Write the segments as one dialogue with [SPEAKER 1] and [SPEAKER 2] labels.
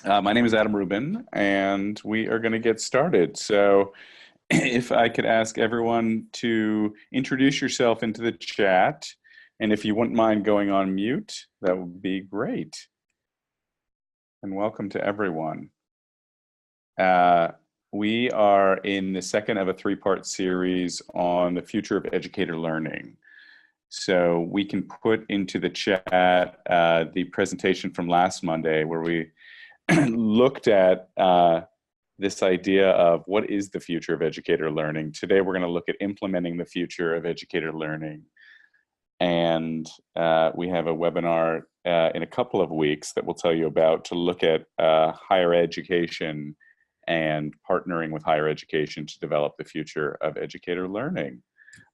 [SPEAKER 1] My name is Adam Rubin, and we are going to get started. So, if I could ask everyone to introduce yourself into the chat, and if you wouldn't mind going on mute, that would be great. And welcome to everyone. Uh, we are in the second of a three-part series on the future of educator learning. So we can put into the chat the presentation from last Monday where we looked at this idea of what is the future of educator learning. Today, we're going to look at implementing the future of educator learning. And we have a webinar in a couple of weeks that we'll tell you about to look at higher education and partnering with higher education to develop the future of educator learning.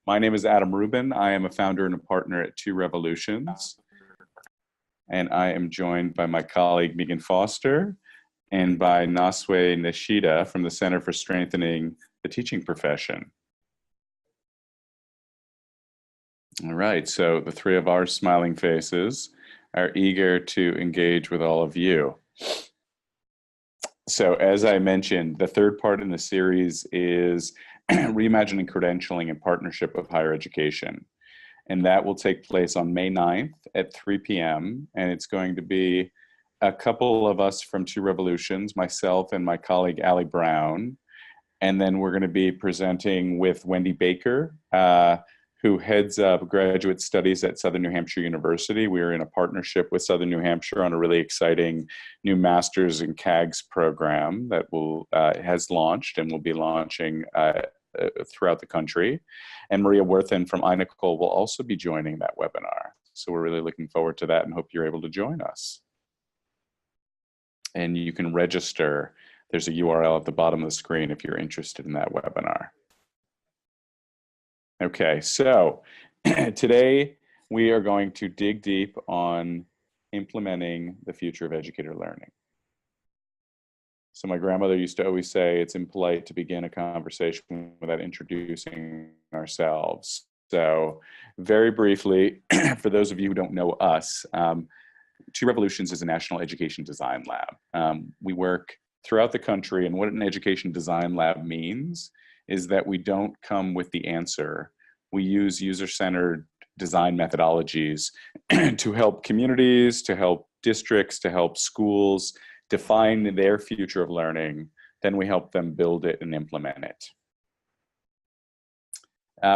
[SPEAKER 1] My name is Adam Rubin. I am a founder and a partner at Two Revolutions. And I am joined by my colleague, Meaghan Foster, and by Naswe Nishida from the Center for Strengthening the Teaching Profession. All right, so the three of our smiling faces are eager to engage with all of you. So as I mentioned, the third part in the series is reimagining credentialing in partnership with higher education. And that will take place on May 9th at 3 p.m. And it's going to be a couple of us from Two Revolutions, myself and my colleague, Allie Brown. And then we're going to be presenting with Wendy Baker, who heads up graduate studies at Southern New Hampshire University. We are in a partnership with Southern New Hampshire on a really exciting new Masters in CAGS program that has launched and will be launching throughout the country. And Maria Worthen from INSTRUCTIONal will also be joining that webinar. So we're really looking forward to that and hope you're able to join us. And you can register. There's a URL at the bottom of the screen if you're interested in that webinar. Okay, so today we are going to dig deep on implementing the future of educator learning. So my grandmother used to always say it's impolite to begin a conversation without introducing ourselves. So very briefly, for those of you who don't know us, Two Revolutions is a national education design lab. We work throughout the country, and what an education design lab means is that we don't come with the answer. We use user-centered design methodologies to help communities, to help districts, to help schools define their future of learning. Then we help them build it and implement it.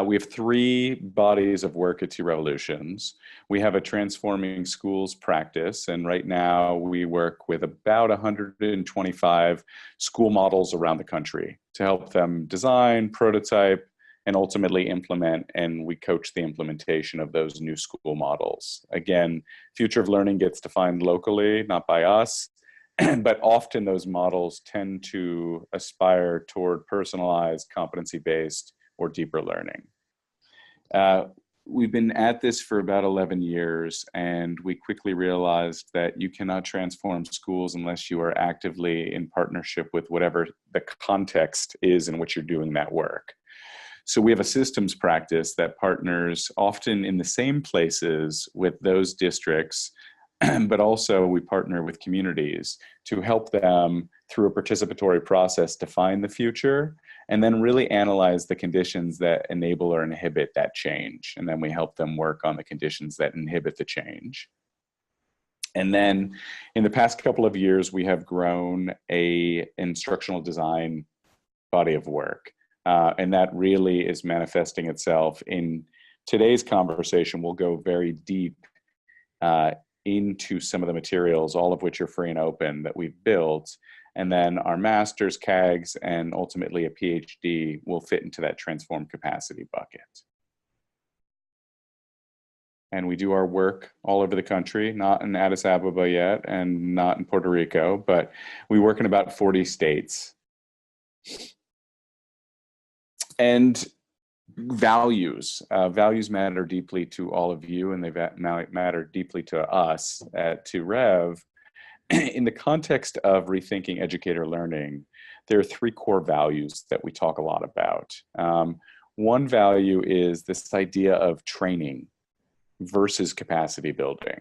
[SPEAKER 1] We have three bodies of work at Two Revolutions. We have a transforming schools practice, and right now we work with about 125 school models around the country to help them design, prototype, and ultimately implement, and we coach the implementation of those new school models. Again, future of learning gets defined locally, not by us, but often those models tend to aspire toward personalized, competency-based, or deeper learning. We've been at this for about 11 years, and we quickly realized that you cannot transform schools unless you are actively in partnership with whatever the context is in which you're doing that work. So we have a systems practice that partners often in the same places with those districts, but also we partner with communities to help them through a participatory process define the future and then really analyze the conditions that enable or inhibit that change. And then we help them work on the conditions that inhibit the change. And then in the past couple of years, we have grown an instructional design body of work. And that really is manifesting itself in today's conversation. We'll go very deep into some of the materials, all of which are free and open that we've built. And then our master's, CAGS, and ultimately a PhD will fit into that transform capacity bucket. And we do our work all over the country, not in Addis Ababa yet, and not in Puerto Rico, but we work in about 40 states. And values matter deeply to all of you, and they matter deeply to us at Two Rev. In the context of rethinking educator learning, there are three core values that we talk a lot about. One value is this idea of training versus capacity building.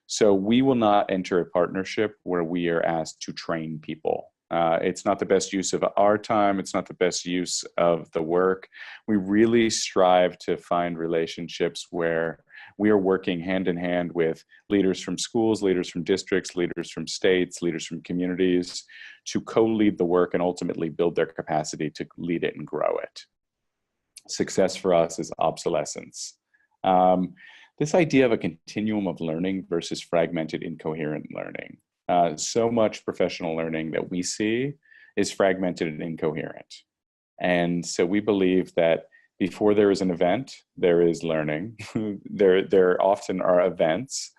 [SPEAKER 1] So we will not enter a partnership where we are asked to train people. It's not the best use of our time. It's not the best use of the work. We really strive to find relationships where we are working hand in hand with leaders from schools, leaders from districts, leaders from states, leaders from communities to co-lead the work and ultimately build their capacity to lead it and grow it. Success for us is obsolescence. This idea of a continuum of learning versus fragmented, incoherent learning. So much professional learning that we see is fragmented and incoherent. And so we believe that before there is an event, there is learning. there often are events,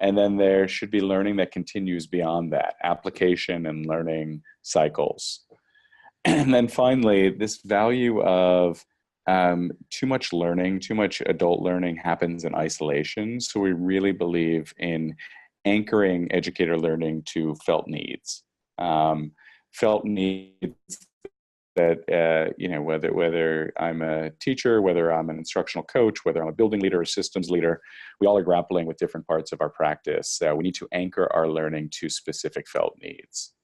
[SPEAKER 1] and then there should be learning that continues beyond that, application and learning cycles. And then finally, this value of too much learning, too much adult learning happens in isolation. So we really believe in anchoring educator learning to felt needs. Felt needs that, you know, whether I'm a teacher, whether I'm an instructional coach, whether I'm a building leader or systems leader, we all are grappling with different parts of our practice. So we need to anchor our learning to specific felt needs.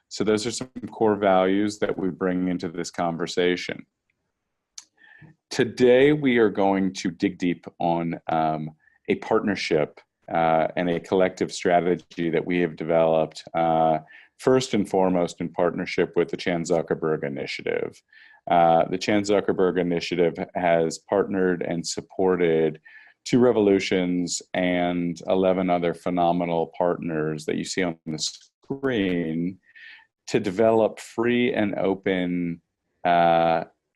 [SPEAKER 1] So those are some core values that we bring into this conversation. Today, we are going to dig deep on a partnership and a collective strategy that we have developed, first and foremost in partnership with the Chan Zuckerberg Initiative. The Chan Zuckerberg Initiative has partnered and supported 2 revolutions and 11 other phenomenal partners that you see on the screen to develop free and open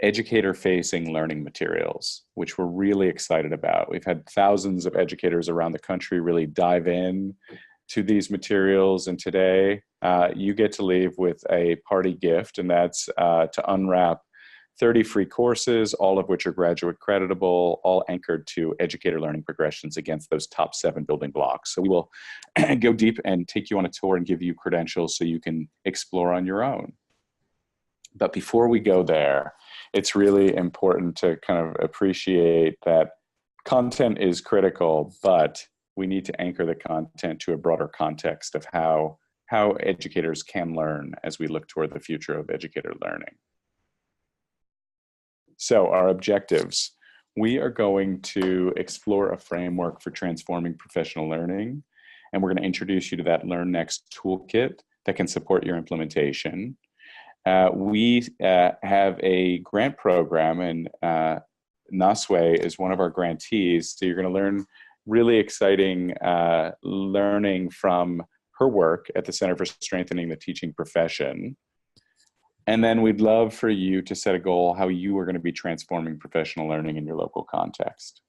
[SPEAKER 1] educator-facing learning materials, which we're really excited about. We've had thousands of educators around the country really dive in to these materials, and today you get to leave with a party gift, and that's to unwrap 30 free courses, all of which are graduate creditable, all anchored to educator learning progressions against those top 7 building blocks. So we will go deep and take you on a tour and give you credentials so you can explore on your own. But before we go there, it's really important to kind of appreciate that content is critical, but we need to anchor the content to a broader context of how educators can learn as we look toward the future of educator learning. So our objectives. We are going to explore a framework for transforming professional learning, and we're going to introduce you to that Learn Next toolkit that can support your implementation. We have a grant program, and Naswe is one of our grantees. So you're going to learn really exciting learning from her work at the Center for Strengthening the Teaching Profession. And then we'd love for you to set a goal how you are going to be transforming professional learning in your local context.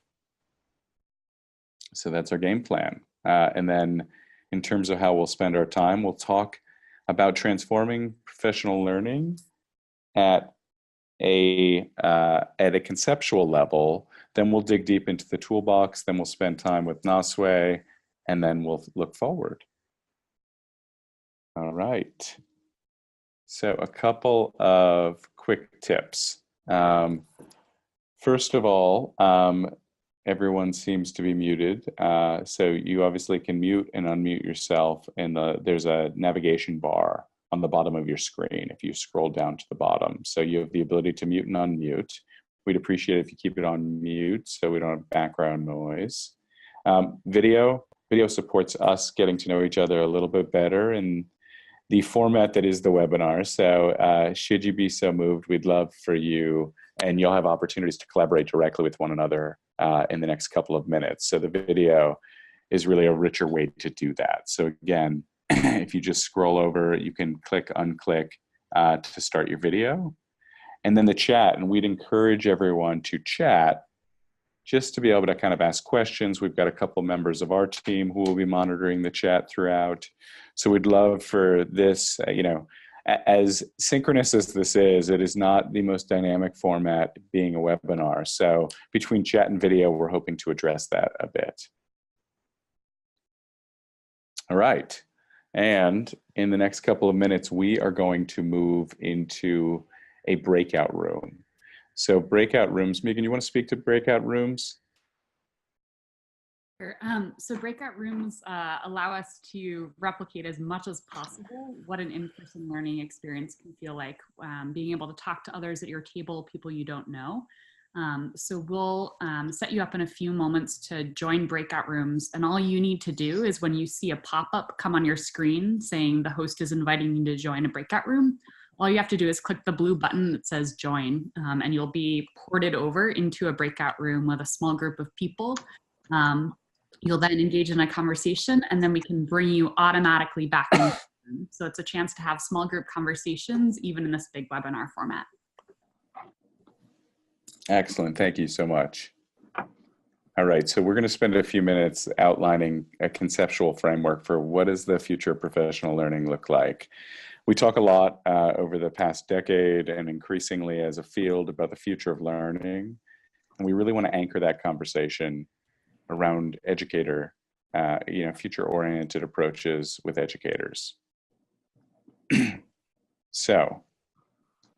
[SPEAKER 1] So that's our game plan. And then in terms of how we'll spend our time, we'll talk about transforming professional learning at a conceptual level. Then we'll dig deep into the toolbox. Then we'll spend time with Naswe, and then we'll look forward. All right. So a couple of quick tips. First of all, everyone seems to be muted. So you obviously can mute and unmute yourself, and there's a navigation bar on the bottom of your screen if you scroll down to the bottom. So you have the ability to mute and unmute. We'd appreciate it if you keep it on mute so we don't have background noise. Video supports us getting to know each other a little bit better in the format that is the webinar. So should you be so moved, we'd love for you, and you'll have opportunities to collaborate directly with one another in the next couple of minutes. So the video is really a richer way to do that. So again, if you just scroll over, you can click, unclick to start your video. And then the chat, and we'd encourage everyone to chat just to be able to kind of ask questions. We've got a couple members of our team who will be monitoring the chat throughout. So we'd love for this, you know, as synchronous as this is, it is not the most dynamic format being a webinar. So between chat and video, we're hoping to address that a bit. All right. And in the next couple of minutes, we are going to move into a breakout room. So breakout rooms, Meaghan, you want to speak to breakout rooms?
[SPEAKER 2] Sure. So breakout rooms allow us to replicate as much as possible what an in-person learning experience can feel like, being able to talk to others at your table, people you don't know. So we'll set you up in a few moments to join breakout rooms. And all you need to do is when you see a pop-up come on your screen saying the host is inviting you to join a breakout room, all you have to do is click the blue button that says join, and you'll be ported over into a breakout room with a small group of people. You'll then engage in a conversation, and then we can bring you automatically back in. So it's a chance to have small group conversations, even in this big webinar format.
[SPEAKER 1] Excellent. Thank you so much. All right, so we're going to spend a few minutes outlining a conceptual framework for what does the future of professional learning look like. We talk a lot over the past decade and increasingly as a field about the future of learning, and we really want to anchor that conversation around educator, future-oriented approaches with educators. So,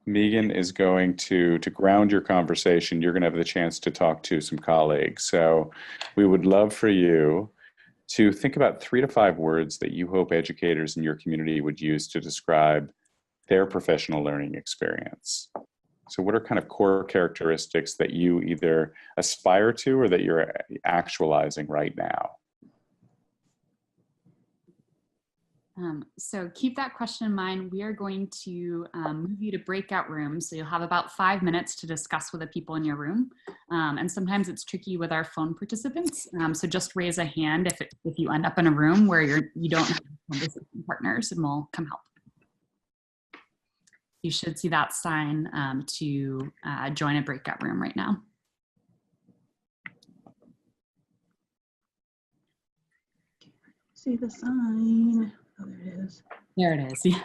[SPEAKER 1] Meaghan is going to ground your conversation. You're going to have the chance to talk to some colleagues. So, we would love for you to think about 3 to 5 words that you hope educators in your community would use to describe their professional learning experience. So what are kind of core characteristics that you either aspire to or that you're actualizing right now?
[SPEAKER 2] So keep that question in mind. We are going to move you to breakout rooms. So you'll have about 5 minutes to discuss with the people in your room. And sometimes it's tricky with our phone participants. So just raise a hand if you end up in a room where you don't have conversation partners, and we'll come help. You should see that sign to join a breakout room right now.
[SPEAKER 3] See the sign. Oh, there it is.
[SPEAKER 2] There it is. Yeah.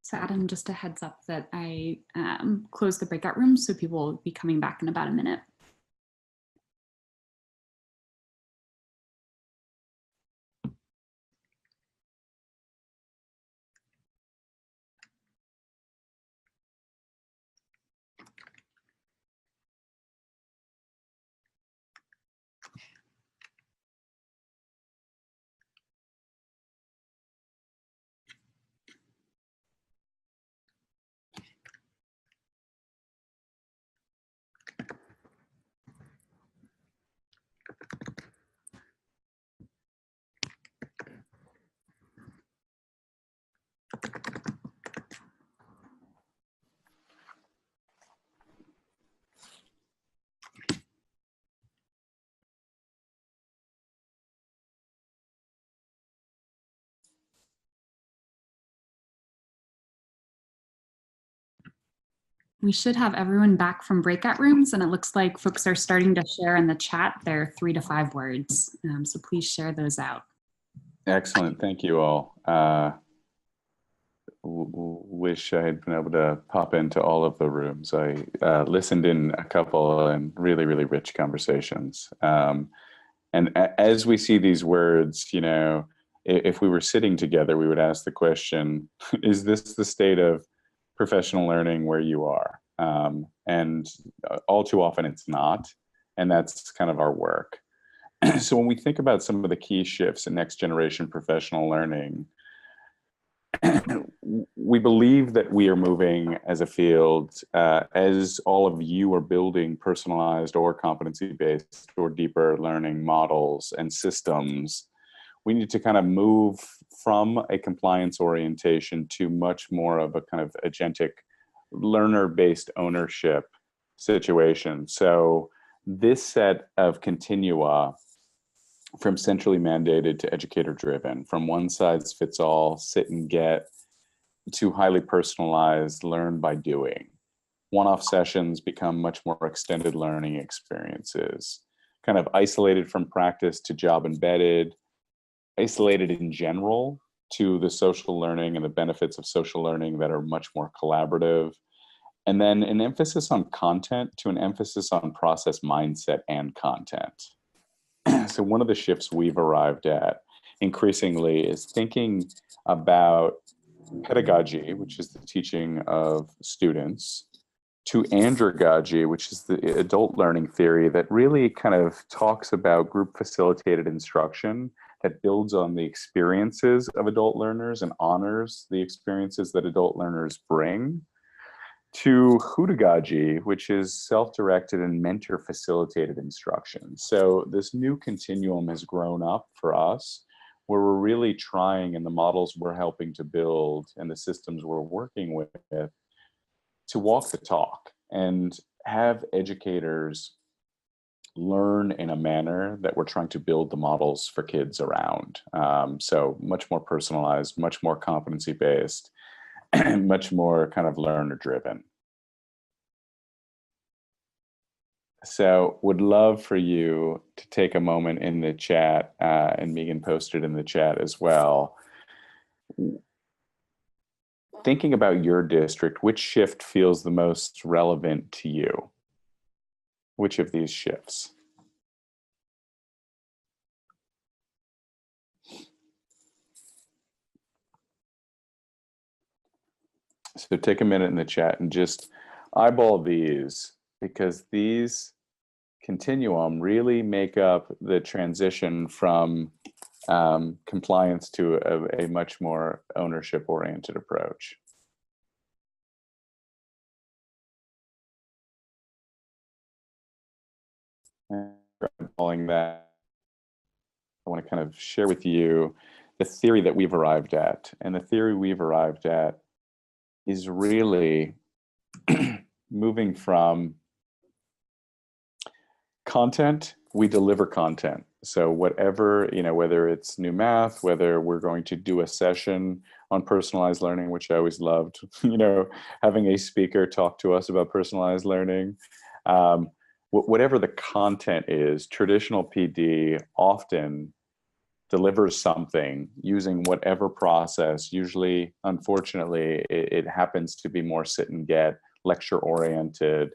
[SPEAKER 2] So Adam, just a heads up that I closed the breakout room, so people will be coming back in about a minute. We should have everyone back from breakout rooms, and it looks like folks are starting to share in the chat their 3 to 5 words. So please share those out.
[SPEAKER 1] Excellent. Thank you all. Wish I had been able to pop into all of the rooms. I listened in a couple and really, really rich conversations. And as we see these words, you know, if we were sitting together, we would ask the question, is this the state of professional learning where you are? And all too often it's not. And that's kind of our work. So when we think about some of the key shifts in next generation professional learning, we believe that we are moving as a field, as all of you are building personalized or competency-based or deeper learning models and systems. We need to kind of move from a compliance orientation to much more of a kind of agentic learner-based ownership situation. So this set of continua, from centrally mandated to educator driven, from one size fits all, sit and get, to highly personalized, learn by doing. One-off sessions become much more extended learning experiences, kind of isolated from practice to job embedded, isolated in general to the social learning and the benefits of social learning that are much more collaborative. And then an emphasis on content to an emphasis on process mindset and content. So one of the shifts we've arrived at increasingly is thinking about pedagogy, which is the teaching of students, to andragogy, which is the adult learning theory that really kind of talks about group facilitated instruction that builds on the experiences of adult learners and honors the experiences that adult learners bring, to hudagogy, which is self-directed and mentor-facilitated instruction. So this new continuum has grown up for us, where we're really trying, in the models we're helping to build and the systems we're working with, to walk the talk and have educators learn in a manner that we're trying to build the models for kids around. So much more personalized, much more competency-based, much more kind of learner driven. So would love for you to take a moment in the chat, and Meaghan posted in the chat as well. Thinking about your district, which shift feels the most relevant to you? Which of these shifts? So take a minute in the chat and just eyeball these, because these continuum really make up the transition from compliance to a much more ownership-oriented approach. And calling that, I want to kind of share with you the theory that we've arrived at. And the theory we've arrived at is really moving from content, we deliver content. So whatever, you know, whether it's new math, whether we're going to do a session on personalized learning, which I always loved, you know, having a speaker talk to us about personalized learning, whatever the content is, traditional PD often delivers something using whatever process. Usually, unfortunately, it happens to be more sit and get, lecture oriented.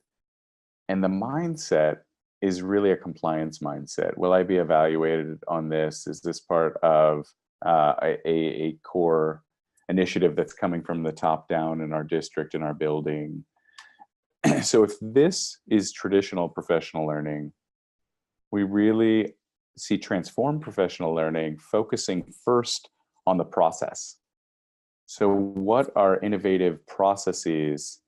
[SPEAKER 1] And the mindset is really a compliance mindset. Will I be evaluated on this? Is this part of a core initiative that's coming from the top down in our district, in our building? So if this is traditional professional learning, we really see transformed professional learning focusing first on the process. So what are innovative processes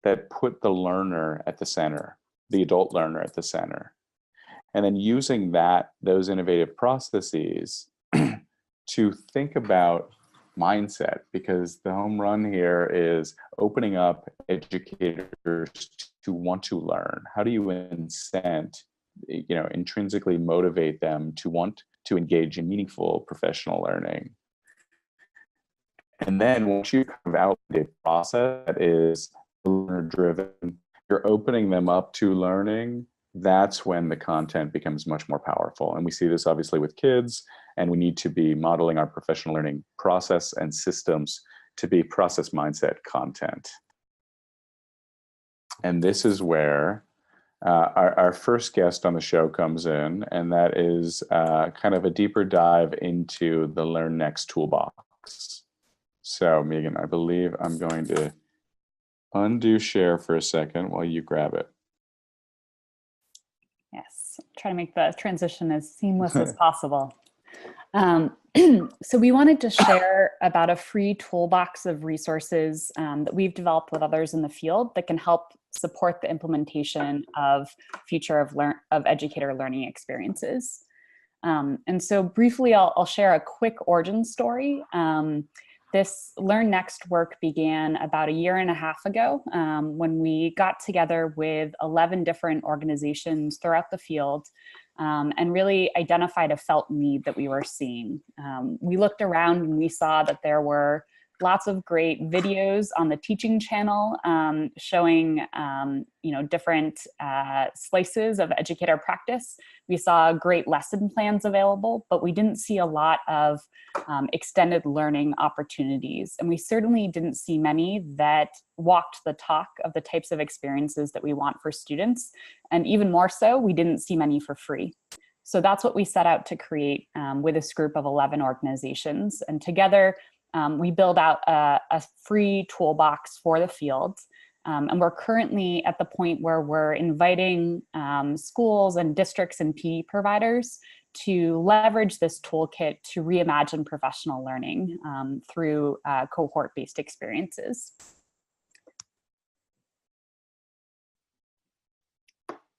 [SPEAKER 1] that put the learner at the center, the adult learner at the center? And then using those innovative processes to think about mindset, because the home run here is opening up educators to want to learn. How do you intrinsically motivate them to want to engage in meaningful professional learning? And then once you have out a process that is learner driven, you're opening them up to learning. That's when the content becomes much more powerful. And we see this obviously with kids, and we need to be modeling our professional learning process and systems to be process mindset content. And this is where our first guest on the show comes in, and that is kind of a deeper dive into the Learn Next toolbox. So Meaghan, I believe I'm going to undo share for a second while you grab it.
[SPEAKER 4] Yes, try to make the transition as seamless as possible. So we wanted to share about a free toolbox of resources that we've developed with others in the field that can help support the implementation of future of educator learning experiences. And so briefly, I'll share a quick origin story. This Learn Next work began about 1.5 years ago when we got together with 11 different organizations throughout the field and really identified a felt need that we were seeing. We looked around and we saw that there were lots of great videos on the teaching channel showing different slices of educator practice. We saw great lesson plans available, but we didn't see a lot of extended learning opportunities. And we certainly didn't see many that walked the talk of the types of experiences that we want for students. And even more so, we didn't see many for free. So that's what we set out to create with this group of 11 organizations. And together, we build out a free toolbox for the field. And we're currently at the point where we're inviting schools and districts and PD providers to leverage this toolkit to reimagine professional learning through cohort-based experiences.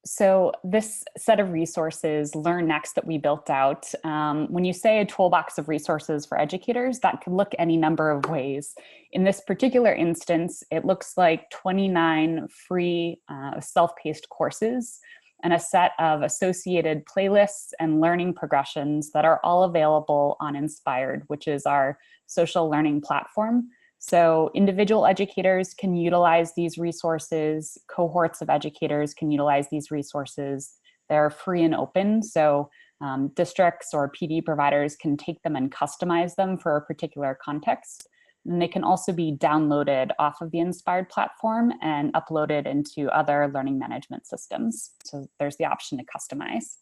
[SPEAKER 4] So this set of resources, Learn Next, that we built out, when you say a toolbox of resources for educators, that could look any number of ways. In this particular instance, it looks like 29 free self-paced courses and a set of associated playlists and learning progressions that are all available on Inspired, which is our social learning platform. So individual educators can utilize these resources, cohorts of educators can utilize these resources. They're free and open, so districts or PD providers can take them and customize them for a particular context. And they can also be downloaded off of the Inspired platform and uploaded into other learning management systems. So there's the option to customize.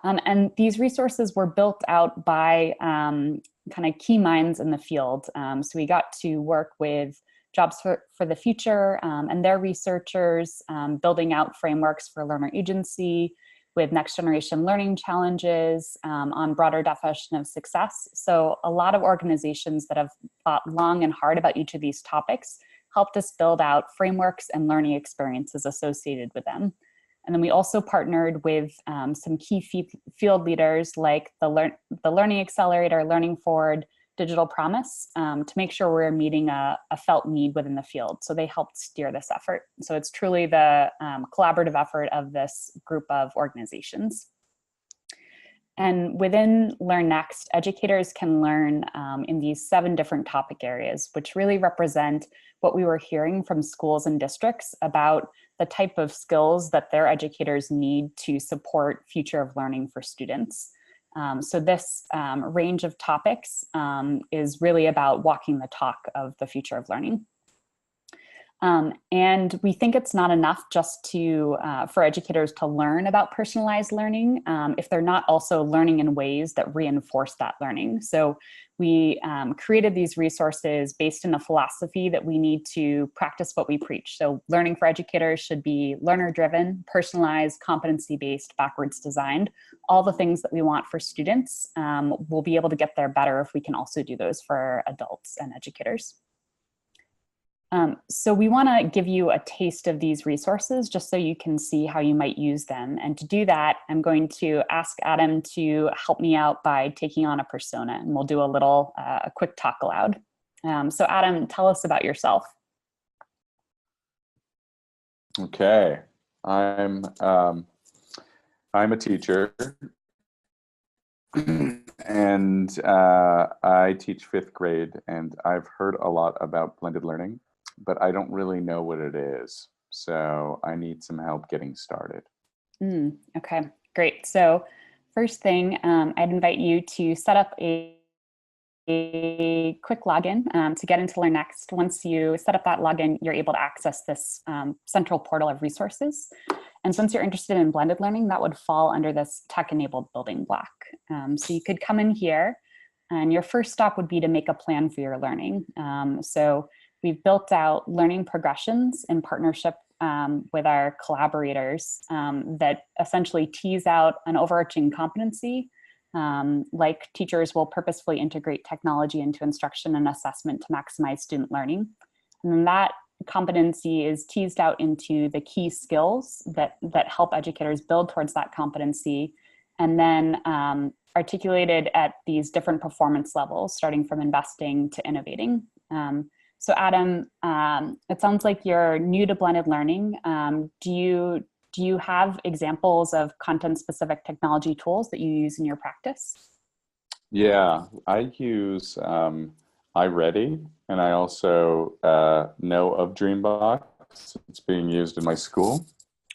[SPEAKER 4] And these resources were built out by kind of key minds in the field. So we got to work with Jobs for the Future and their researchers, building out frameworks for learner agency with next generation learning challenges on broader definition of success. So a lot of organizations that have thought long and hard about each of these topics helped us build out frameworks and learning experiences associated with them. And then we also partnered with some key field leaders like the Learning Accelerator, Learning Forward, Digital Promise to make sure we're meeting a felt need within the field. So they helped steer this effort. So it's truly the collaborative effort of this group of organizations. And within Learn Next, educators can learn in these 7 different topic areas, which really represent what we were hearing from schools and districts about the type of skills that their educators need to support future of learning for students. So this range of topics is really about walking the talk of the future of learning. And we think it's not enough just to for educators to learn about personalized learning if they're not also learning in ways that reinforce that learning. So we created these resources based in a philosophy that we need to practice what we preach. So learning for educators should be learner-driven, personalized, competency-based, backwards designed. All the things that we want for students, we'll be able to get there better if we can also do those for adults and educators. So we want to give you a taste of these resources just so you can see how you might use them. And to do that, I'm going to ask Adam to help me out by taking on a persona, and we'll do a quick talk aloud. So Adam, tell us about yourself.
[SPEAKER 1] Okay, I'm a teacher, and I teach 5th grade, and I've heard a lot about blended learning, but I don't really know what it is. So I need some help getting started.
[SPEAKER 4] Okay, great. So first thing, I'd invite you to set up a quick login to get into LearnNext. Once you set up that login, you're able to access this central portal of resources. And since you're interested in blended learning, that would fall under this tech-enabled building block. So you could come in here, and your first stop would be to make a plan for your learning. So we've built out learning progressions in partnership with our collaborators that essentially tease out an overarching competency, like teachers will purposefully integrate technology into instruction and assessment to maximize student learning. And then that competency is teased out into the key skills that help educators build towards that competency, and then articulated at these different performance levels, starting from investing to innovating. So Adam, it sounds like you're new to blended learning. Do you have examples of content-specific technology tools that you use in your practice?
[SPEAKER 1] Yeah, I use iReady, and I also know of Dreambox. It's being used in my school,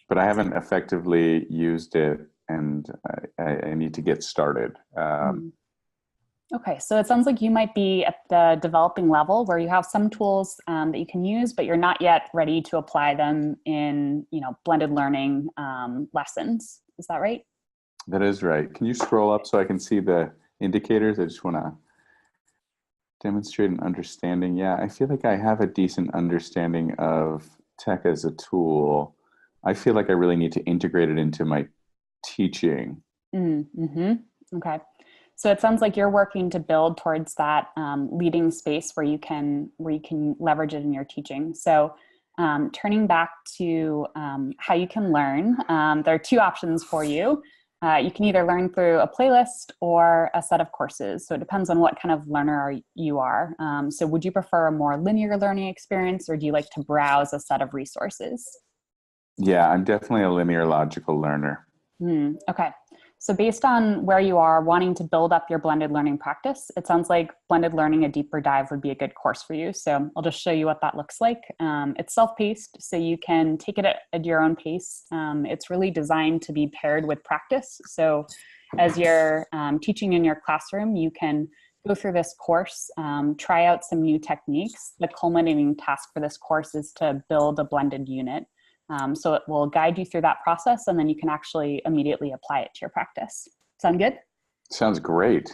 [SPEAKER 1] but I haven't effectively used it, and I need to get started.
[SPEAKER 4] Okay, so it sounds like you might be at the developing level where you have some tools that you can use, but you're not yet ready to apply them in, blended learning lessons. Is that right?
[SPEAKER 1] That is right. Can you scroll up so I can see the indicators? I just want to demonstrate an understanding. Yeah, I feel like I have a decent understanding of tech as a tool. I feel like I really need to integrate it into my teaching.
[SPEAKER 4] Okay. So it sounds like you're working to build towards that leading space where you can leverage it in your teaching. So turning back to how you can learn, there are 2 options for you. You can either learn through a playlist or a set of courses. So it depends on what kind of learner you are. So would you prefer a more linear learning experience, or do you like to browse a set of resources?
[SPEAKER 1] Yeah, I'm definitely a linear logical learner.
[SPEAKER 4] Okay. So based on where you are wanting to build up your blended learning practice, it sounds like blended learning, a deeper dive would be a good course for you. So I'll just show you what that looks like. It's self-paced, so you can take it at your own pace. It's really designed to be paired with practice. So as you're teaching in your classroom, you can go through this course, try out some new techniques. The culminating task for this course is to build a blended unit. So it will guide you through that process, and then you can actually immediately apply it to your practice. Sound good?
[SPEAKER 1] Sounds great.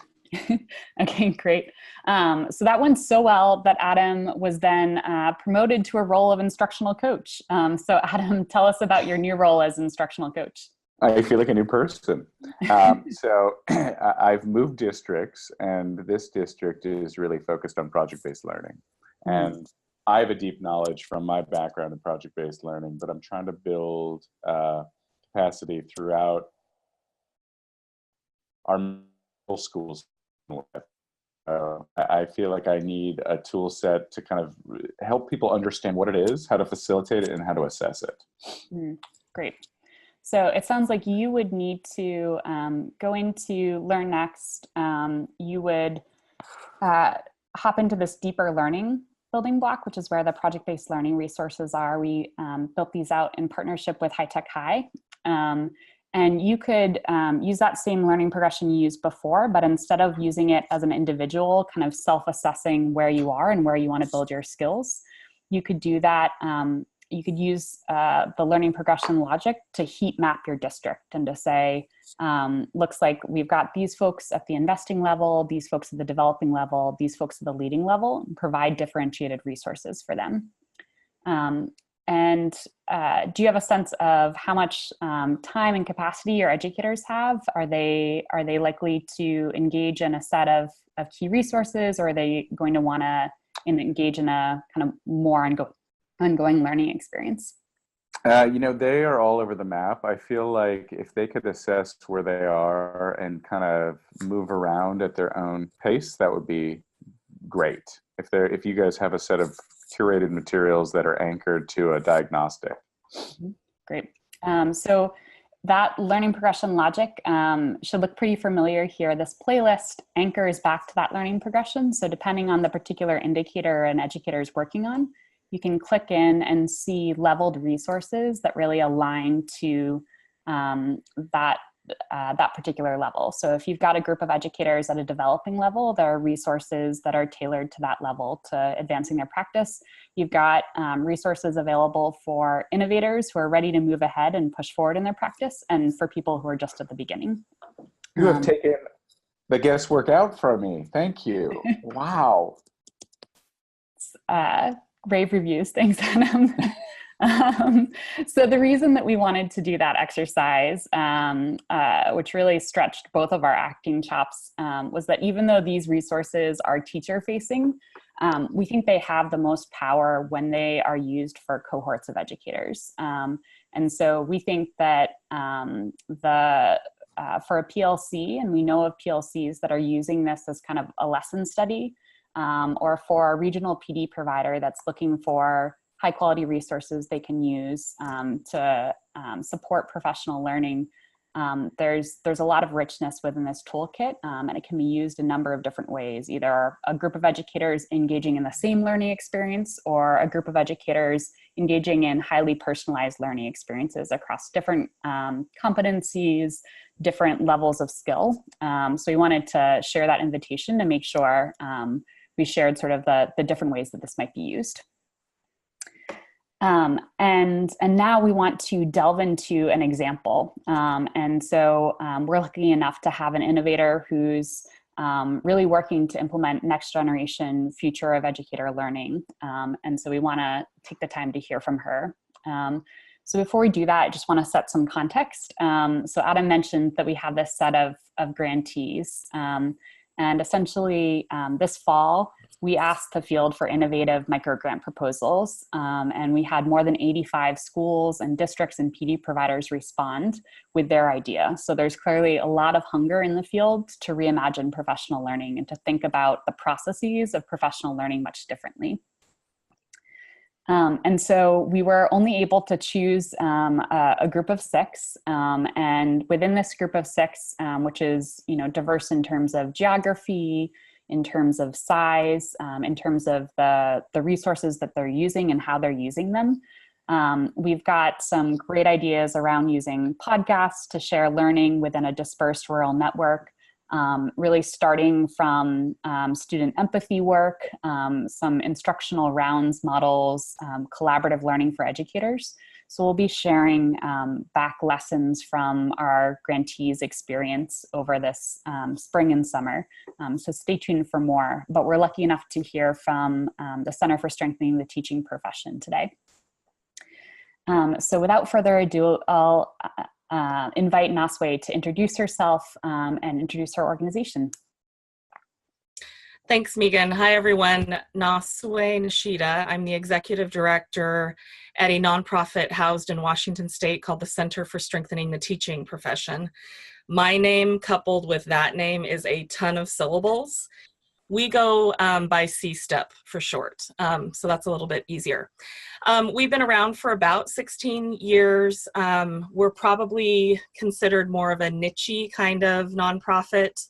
[SPEAKER 4] Okay, great. So that went so well that Adam was then promoted to a role of instructional coach. So Adam, tell us about your new role as instructional coach.
[SPEAKER 1] I feel like a new person. So I've moved districts, and this district is really focused on project-based learning. And I have a deep knowledge from my background in project-based learning, but I'm trying to build capacity throughout our middle schools. I feel like I need a tool set to kind of help people understand what it is, how to facilitate it, and how to assess it.
[SPEAKER 4] Great. So it sounds like you would need to go into LearnNext. You would hop into this deeper learning building block, which is where the project-based learning resources are. We built these out in partnership with High Tech High. And And you could use that same learning progression you used before, but instead of using it as an individual, kind of self-assessing where you are and where you want to build your skills, you could do that. You could use the learning progression logic to heat map your district and to say, looks like we've got these folks at the investing level, these folks at the developing level, these folks at the leading level, and provide differentiated resources for them. Do you have a sense of how much time and capacity your educators have? Are they likely to engage in a set of key resources, or are they going to want to engage in a kind of more ongoing learning experience?
[SPEAKER 1] They are all over the map. I feel like if they could assess where they are and kind of move around at their own pace, that would be great. If you guys have a set of curated materials that are anchored to a diagnostic.
[SPEAKER 4] Great. So that learning progression logic should look pretty familiar here. This playlist anchors back to that learning progression. So depending on the particular indicator an educator is working on, you can click in and see leveled resources that really align to that particular level. So if you've got a group of educators at a developing level, there are resources that are tailored to that level to advancing their practice. You've got resources available for innovators who are ready to move ahead and push forward in their practice, and for people who are just at the beginning.
[SPEAKER 1] You have taken the guesswork out from me. Thank you. Wow.
[SPEAKER 4] Rave reviews. Thanks, Adam. So the reason that we wanted to do that exercise, which really stretched both of our acting chops, was that even though these resources are teacher facing, we think they have the most power when they are used for cohorts of educators. And so we think that for a PLC, and we know of PLCs that are using this as kind of a lesson study, or for a regional PD provider that's looking for high quality resources they can use to support professional learning. There's a lot of richness within this toolkit, and it can be used a number of different ways, either a group of educators engaging in the same learning experience, or a group of educators engaging in highly personalized learning experiences across different competencies, different levels of skill. So we wanted to share that invitation to make sure we shared sort of the different ways that this might be used. And now we want to delve into an example. And so we're lucky enough to have an innovator who's really working to implement next generation future of educator learning. And so we want to take the time to hear from her. So before we do that, I just want to set some context. So Adam mentioned that we have this set of grantees. And essentially this fall, we asked the field for innovative microgrant proposals, and we had more than 85 schools and districts and PD providers respond with their idea. So there's clearly a lot of hunger in the field to reimagine professional learning and to think about the processes of professional learning much differently. And so we were only able to choose a group of 6, and within this group of 6, which is diverse in terms of geography, in terms of size, in terms of the resources that they're using and how they're using them. We've got some great ideas around using podcasts to share learning within a dispersed rural network, really starting from student empathy work, some instructional rounds models, collaborative learning for educators. So we'll be sharing back lessons from our grantees' experience over this spring and summer. So stay tuned for more, but we're lucky enough to hear from the Center for Strengthening the Teaching Profession today. So without further ado, I'll invite Naswe to introduce herself and introduce her organization.
[SPEAKER 5] Thanks, Meaghan. Hi, everyone. Naswe Nishida. I'm the executive director at a nonprofit housed in Washington State called the Center for Strengthening the Teaching Profession. My name coupled with that name is a ton of syllables. We go by C-STEP for short, so that's a little bit easier. We've been around for about 16 years. We're probably considered more of a niche-y kind of nonprofit.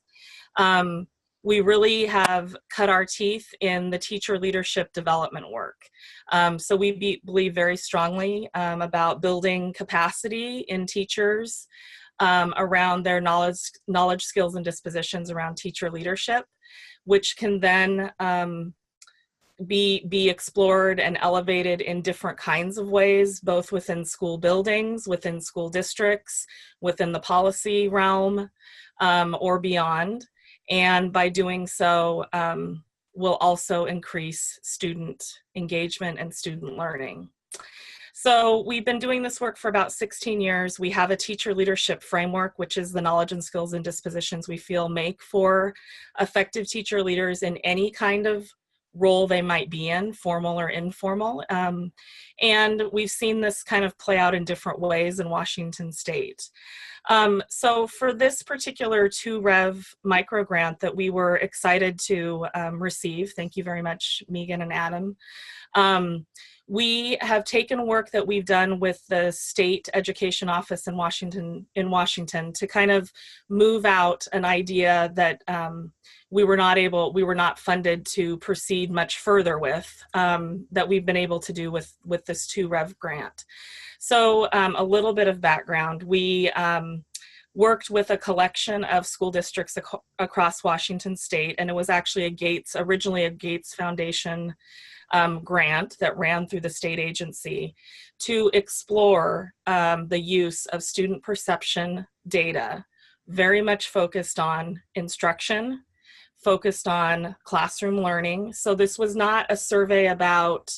[SPEAKER 5] We really have cut our teeth in the teacher leadership development work. So we believe very strongly about building capacity in teachers around their knowledge, skills, and dispositions around teacher leadership, which can then be explored and elevated in different kinds of ways, both within school buildings, within school districts, within the policy realm, or beyond. And by doing so, will also increase student engagement and student learning. So we've been doing this work for about 16 years. We have a teacher leadership framework, which is the knowledge and skills and dispositions we feel make for effective teacher leaders in any kind of role they might be in, formal or informal. And we've seen this kind of play out in different ways in Washington State. So for this particular 2-Rev micro grant that we were excited to receive, thank you very much, Meaghan and Adam, we have taken work that we've done with the state education office in Washington to kind of move out an idea that we were not funded to proceed much further with, that we've been able to do with this 2-Rev grant. So a little bit of background. We worked with a collection of school districts across Washington State, and it was actually originally a Gates Foundation grant that ran through the state agency to explore the use of student perception data, very much focused on instruction, focused on classroom learning. So this was not a survey about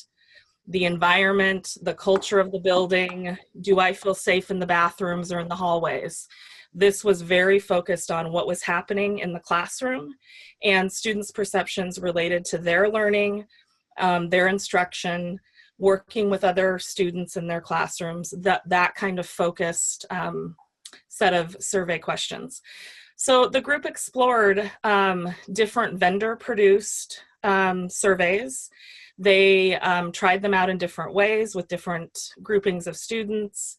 [SPEAKER 5] the environment, the culture of the building, do I feel safe in the bathrooms or in the hallways? This was very focused on what was happening in the classroom and students' perceptions related to their learning, their instruction, working with other students in their classrooms, that kind of focused set of survey questions. So the group explored different vendor-produced surveys. They tried them out in different ways with different groupings of students.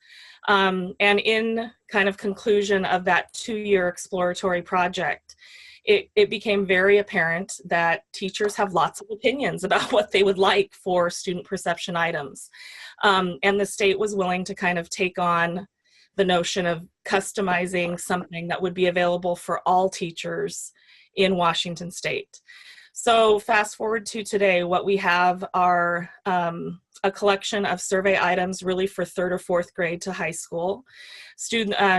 [SPEAKER 5] And in kind of conclusion of that 2-year exploratory project, it became very apparent that teachers have lots of opinions about what they would like for student perception items. And the state was willing to kind of take on the notion of customizing something that would be available for all teachers in Washington State. So fast forward to today, what we have are a collection of survey items really for 3rd or 4th grade to high school.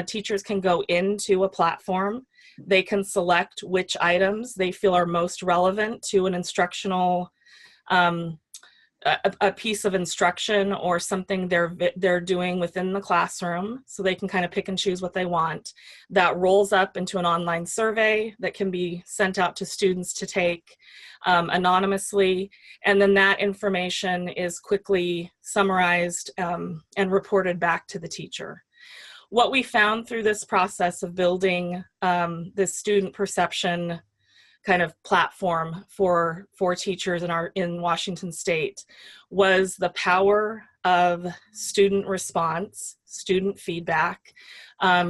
[SPEAKER 5] Teachers can go into a platform. They can select which items they feel are most relevant to an instructional, a piece of instruction or something they're doing within the classroom, so they can kind of pick and choose what they want. That rolls up into an online survey that can be sent out to students to take anonymously, and then that information is quickly summarized and reported back to the teacher. What we found through this process of building this student perception kind of platform for teachers in Washington State was the power of student response, student feedback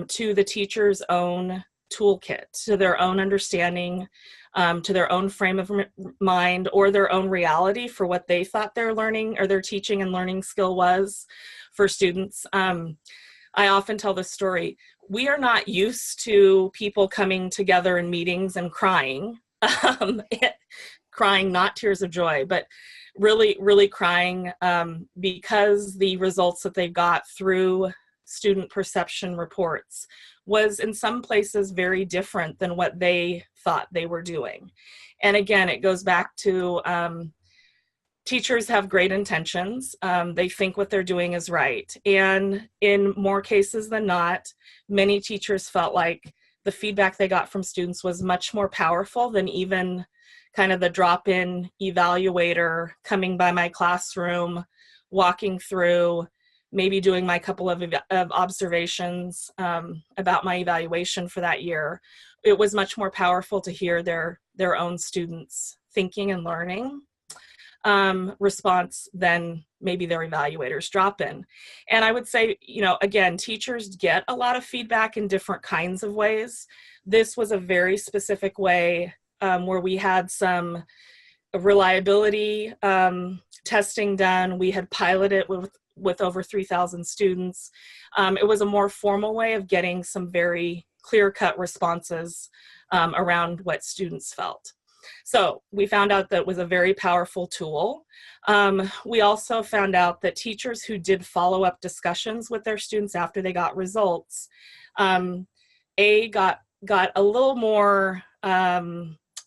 [SPEAKER 5] to the teacher's own toolkit, to their own understanding, to their own frame of mind or their own reality for what they thought their learning or their teaching and learning skill was for students. I often tell this story. We are not used to people coming together in meetings and crying, crying, not tears of joy, but really, really crying because the results that they got through student perception reports was in some places very different than what they thought they were doing. And again, it goes back to teachers have great intentions. They think what they're doing is right. And in more cases than not, many teachers felt like the feedback they got from students was much more powerful than even kind of the drop-in evaluator coming by my classroom, walking through, maybe doing my couple of observations about my evaluation for that year. It was much more powerful to hear their own students thinking and learning response than maybe their evaluators drop in. And I would say, again, teachers get a lot of feedback in different kinds of ways. This was a very specific way where we had some reliability testing done. We had piloted with over 3,000 students. It was a more formal way of getting some very clear-cut responses around what students felt. So we found out that it was a very powerful tool. We also found out that teachers who did follow-up discussions with their students after they got results, got a little more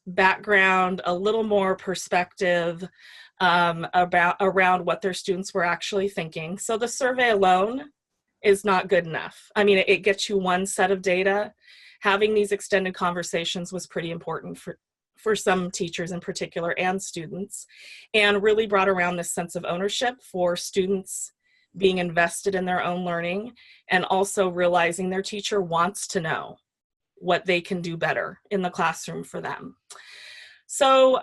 [SPEAKER 5] background, a little more perspective around what their students were actually thinking. So the survey alone is not good enough. I mean, it gets you one set of data. Having these extended conversations was pretty important for some teachers in particular and students, and really brought around this sense of ownership for students being invested in their own learning, and also realizing their teacher wants to know what they can do better in the classroom for them. So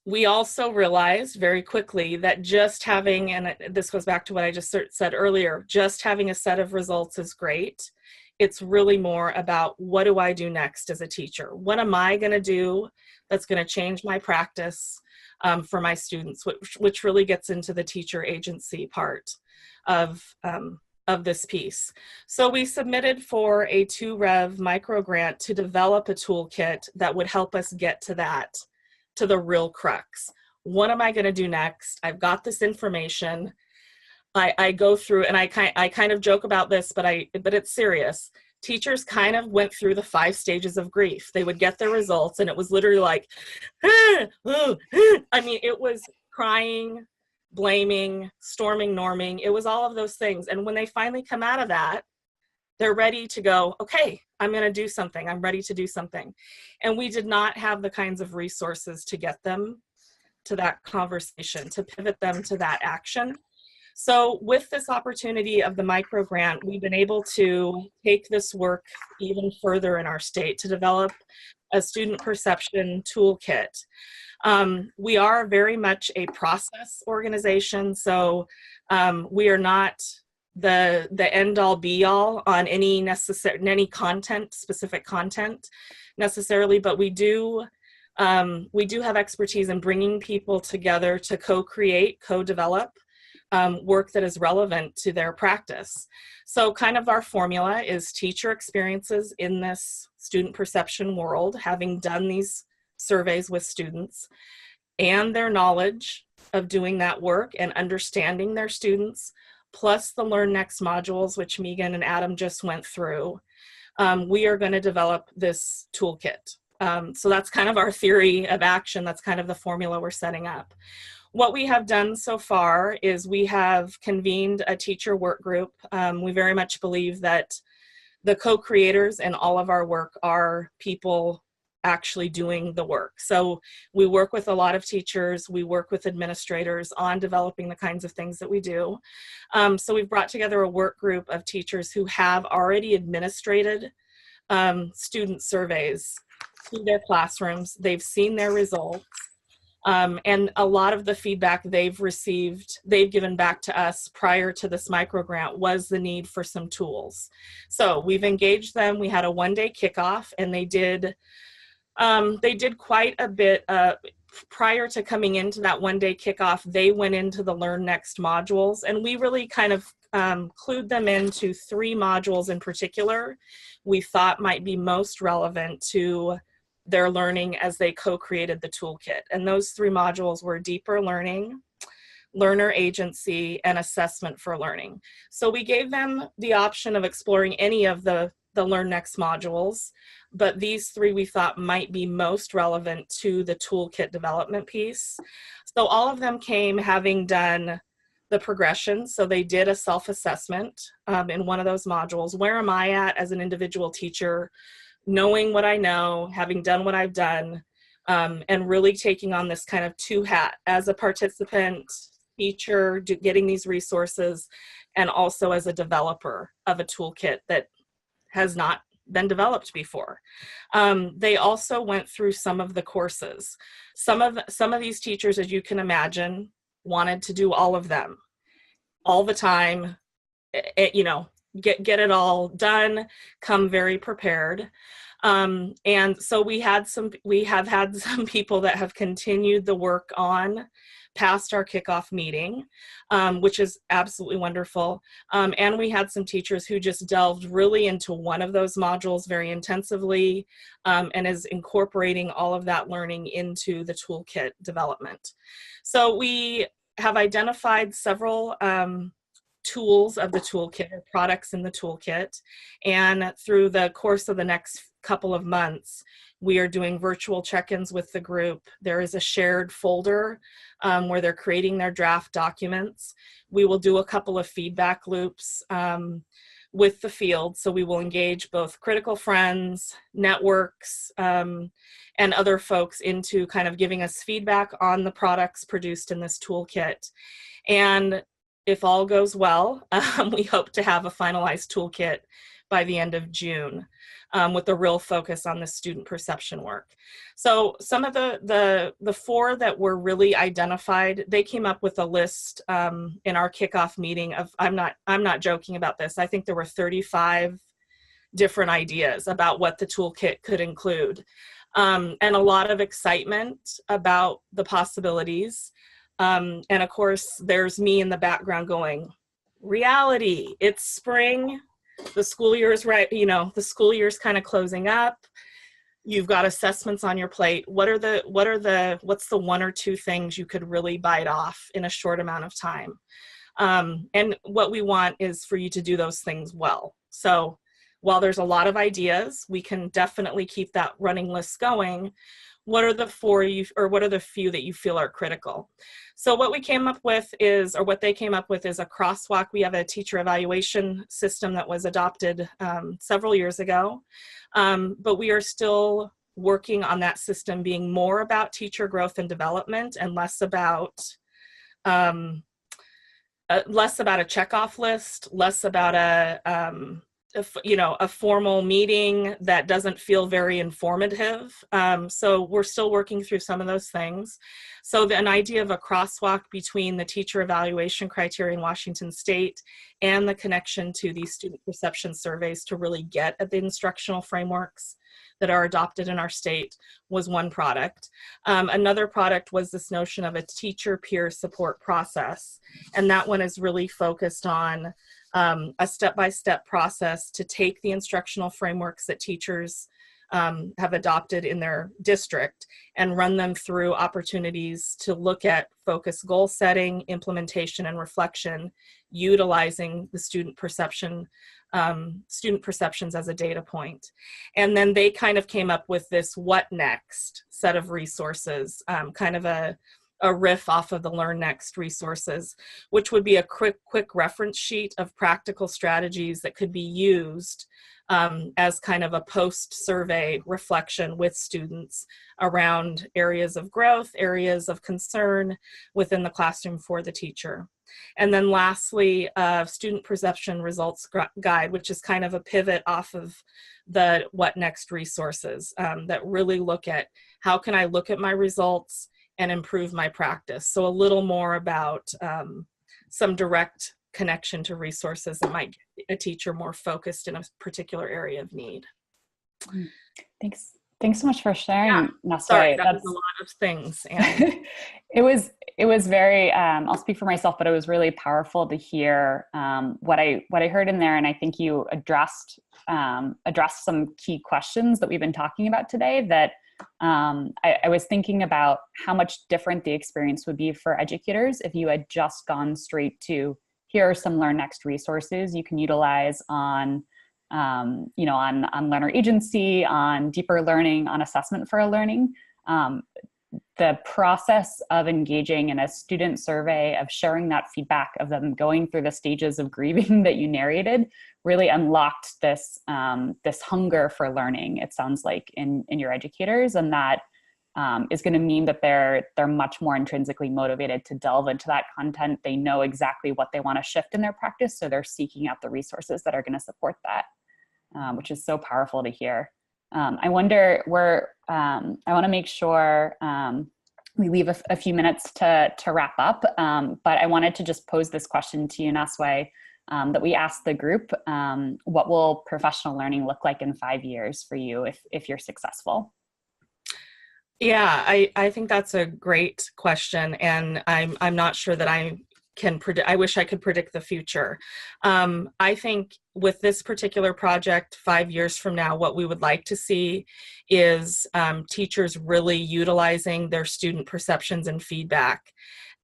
[SPEAKER 5] we also realized very quickly that just having, and this goes back to what I just said earlier, just having a set of results is great. It's really more about, what do I do next as a teacher? What am I going to do that's going to change my practice for my students, which really gets into the teacher agency part of this piece. So we submitted for a 2-Rev micro grant to develop a toolkit that would help us get to that, to the real crux. What am I going to do next? I've got this information. I go through, and I kind of joke about this, but it's serious. Teachers kind of went through the 5 stages of grief. They would get their results, and it was literally like, I mean, it was crying, blaming, storming, norming. It was all of those things. And when they finally come out of that, they're ready to go, okay, I'm going to do something. I'm ready to do something. And we did not have the kinds of resources to get them to that conversation, to pivot them to that action. So with this opportunity of the micro grant, we've been able to take this work even further in our state to develop a student perception toolkit. We are very much a process organization, so we are not the end all be all on any content, specific content necessarily, but we do have expertise in bringing people together to co-create, co-develop work that is relevant to their practice. So kind of our formula is teacher experiences in this student perception world, having done these surveys with students, and their knowledge of doing that work and understanding their students, plus the Learn Next modules, which Meaghan and Adam just went through. We are going to develop this toolkit. So that's kind of our theory of action. That's kind of the formula we're setting up. What we have done so far is we have convened a teacher work group. We very much believe that the co-creators in all of our work are people actually doing the work. So we work with a lot of teachers, we work with administrators on developing the kinds of things that we do. So we've brought together a work group of teachers who have already administrated student surveys to their classrooms. They've seen their results. And a lot of the feedback they've received, they've given back to us prior to this micro grant, was the need for some tools. So we've engaged them. We had a 1-day kickoff, and they did quite a bit. Prior to coming into that 1-day kickoff, they went into the Learn Next modules, and we really kind of clued them into 3 modules in particular we thought might be most relevant to their learning as they co-created the toolkit. And those 3 modules were deeper learning, learner agency, and assessment for learning. So we gave them the option of exploring any of the Learn Next modules, but these 3 we thought might be most relevant to the toolkit development piece. So all of them came having done the progression. So they did a self-assessment in one of those modules. Where am I at as an individual teacher? Knowing what I know, having done what I've done, and really taking on this kind of 2-hat as a participant, teacher, getting these resources, and also as a developer of a toolkit that has not been developed before. They also went through some of the courses. Some of these teachers, as you can imagine, wanted to do all of them all the time, get it all done, come very prepared. And so we have had some people that have continued the work on past our kickoff meeting, which is absolutely wonderful. And we had some teachers who just delved really into one of those modules very intensively, and is incorporating all of that learning into the toolkit development. So we have identified several tools of the toolkit, or products in the toolkit, and through the course of the next couple of months, we are doing virtual check-ins with the group. There is a shared folder where they're creating their draft documents. We will do a couple of feedback loops with the field. So we will engage both critical friends, networks, and other folks into kind of giving us feedback on the products produced in this toolkit. And if all goes well, we hope to have a finalized toolkit by the end of June, with a real focus on the student perception work. So some of the four that were really identified, they came up with a list in our kickoff meeting of, I'm not joking about this, I think there were 35 different ideas about what the toolkit could include, and a lot of excitement about the possibilities. And of course, there's me in the background going, reality, it's spring. The school year is right, the school year is kind of closing up. You've got assessments on your plate. What's the one or two things you could really bite off in a short amount of time? And what we want is for you to do those things well. So while there's a lot of ideas, we can definitely keep that running list going. What are the what are the few that you feel are critical? So what we came up with is, or what they came up with is a crosswalk. We have a teacher evaluation system that was adopted several years ago, but we are still working on that system being more about teacher growth and development and less about a checkoff list, less about a formal meeting that doesn't feel very informative. So we're still working through some of those things. So an idea of a crosswalk between the teacher evaluation criteria in Washington State and the connection to these student perception surveys to really get at the instructional frameworks that are adopted in our state was one product. Another product was this notion of a teacher peer support process. And that one is really focused on a step-by-step process to take the instructional frameworks that teachers have adopted in their district and run them through opportunities to look at focused goal setting, implementation, and reflection, utilizing the student perceptions as a data point. And then they kind of came up with this what next set of resources, kind of a riff off of the Learn Next resources, which would be a quick reference sheet of practical strategies that could be used as kind of a post-survey reflection with students around areas of growth, areas of concern within the classroom for the teacher. And then lastly, student perception results guide, which is kind of a pivot off of the What Next resources that really look at how can I look at my results and improve my practice. So a little more about some direct connection to resources that might get a teacher more focused in a particular area of need.
[SPEAKER 4] Thanks so much for sharing.
[SPEAKER 5] Yeah,
[SPEAKER 4] Naswe.
[SPEAKER 5] sorry, that was a lot of things. And
[SPEAKER 4] it was very, I'll speak for myself, but it was really powerful to hear what I heard in there. And I think you addressed some key questions that we've been talking about today that I was thinking about how much different the experience would be for educators if you had just gone straight to, here are some Learn Next resources you can utilize on, on learner agency, on deeper learning, on assessment for a learning. The process of engaging in a student survey, of sharing that feedback, of them going through the stages of grieving that you narrated, really unlocked this this hunger for learning, it sounds like, in your educators, and that is going to mean that they're much more intrinsically motivated to delve into that content. They know exactly what they want to shift in their practice, so they're seeking out the resources that are going to support that, which is so powerful to hear. I wonder I want to make sure we leave a few minutes to wrap up, but I wanted to just pose this question to you, Naswe. that we asked the group, what will professional learning look like in 5 years for you if you're successful?
[SPEAKER 5] Yeah, I think that's a great question, and I'm not sure that I can predict. I wish I could predict the future. I think with this particular project, 5 years from now, what we would like to see is teachers really utilizing their student perceptions and feedback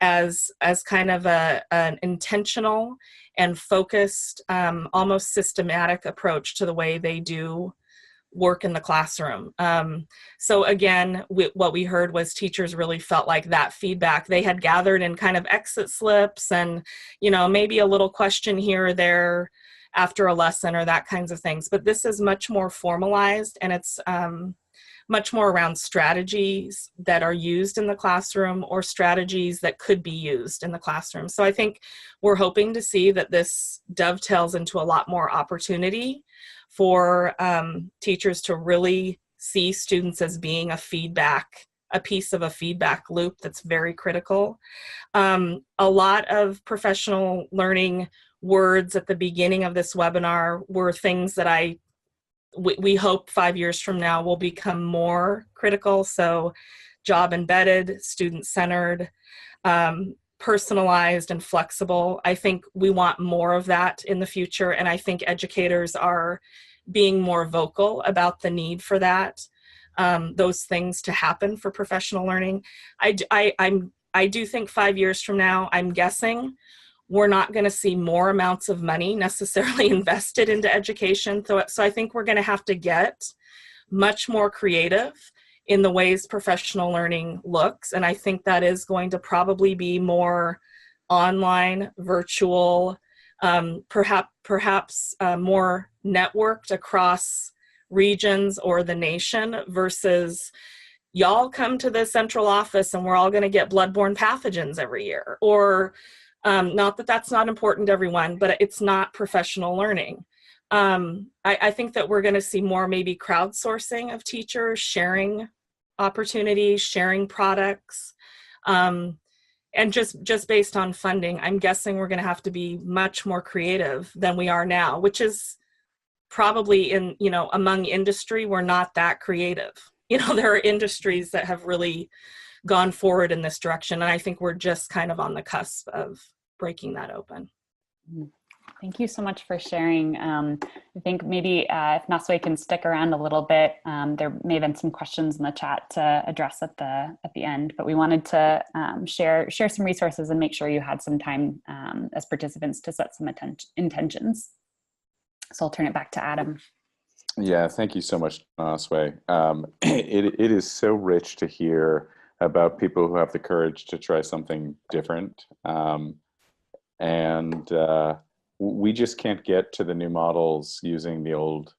[SPEAKER 5] as kind of an intentional and focused, almost systematic approach to the way they do work in the classroom. So again, what we heard was teachers really felt like that feedback they had gathered in kind of exit slips and, maybe a little question here or there after a lesson or that kinds of things. But this is much more formalized, and it's much more around strategies that are used in the classroom or strategies that could be used in the classroom. So I think we're hoping to see that this dovetails into a lot more opportunity for teachers to really see students as being a piece of a feedback loop that's very critical. A lot of professional learning words at the beginning of this webinar were things that we hope 5 years from now will become more critical. So job embedded, student centered, personalized and flexible. I think we want more of that in the future, and I think educators are being more vocal about the need for that, those things to happen for professional learning. I do think 5 years from now, I'm guessing we're not going to see more amounts of money necessarily invested into education. So I think we're going to have to get much more creative in the ways professional learning looks. And I think that is going to probably be more online, virtual, perhaps more networked across regions or the nation versus y'all come to the central office and we're all going to get bloodborne pathogens every year. Or not that that's not important to everyone, but it's not professional learning. I think that we're going to see more maybe crowdsourcing of teachers, sharing opportunities, sharing products, and just based on funding, I'm guessing we're going to have to be much more creative than we are now, which is probably among industry, we're not that creative. There are industries that have really gone forward in this direction, and I think we're just kind of on the cusp of breaking that open.
[SPEAKER 4] Thank you so much for sharing. I think maybe if Naswe can stick around a little bit, there may have been some questions in the chat to address at the end, but we wanted to share some resources and make sure you had some time as participants to set some intentions. So I'll turn it back to Adam.
[SPEAKER 1] Yeah, thank you so much, Naswe. It is so rich to hear about people who have the courage to try something different. We just can't get to the new models using the old,